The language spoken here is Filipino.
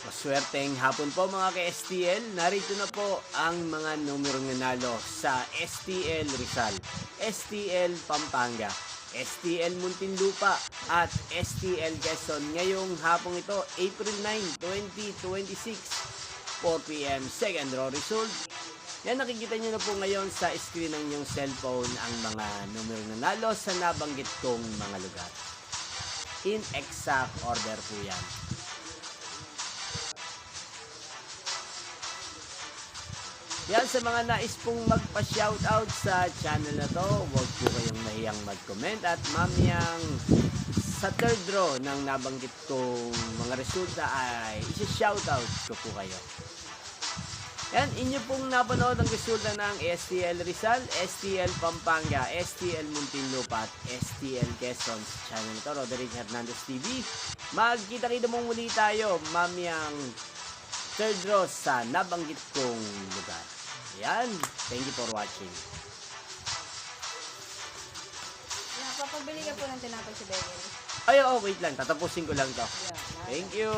Maswerteng hapon po mga ka-STL. Narito na po ang mga numerong nanalo sa STL Rizal, STL Pampanga, STL Muntinlupa at STL Quezon ngayong hapong ito, April 9, 2026, 4 p.m. second row result. Yan, nakikita nyo na po ngayon sa screen ng inyong cellphone ang mga numerong nanalo sa nabanggit kong mga lugar. In exact order po yan. Yan, sa mga nais pong magpa-shoutout sa channel na to, huwag po kayong mahiyang mag-comment at mamayang sa third row ng nabanggit kong mga resulta ay isi-shoutout ko po kayo. Yan, inyo pong napanood ang resulta ng STL Rizal, STL Pampanga, STL Muntinlupa at STL Quezon sa channel na to, Roderick Hernandez TV. Magkita-kita mong muli tayo mamayang third row sa nabanggit kong lugar. Yan. Thank you for watching. Yeah, papabili ka po ng tinapay sa bakery. Ay, wait lang. Tatapusin ko lang to. Yeah, Thank you.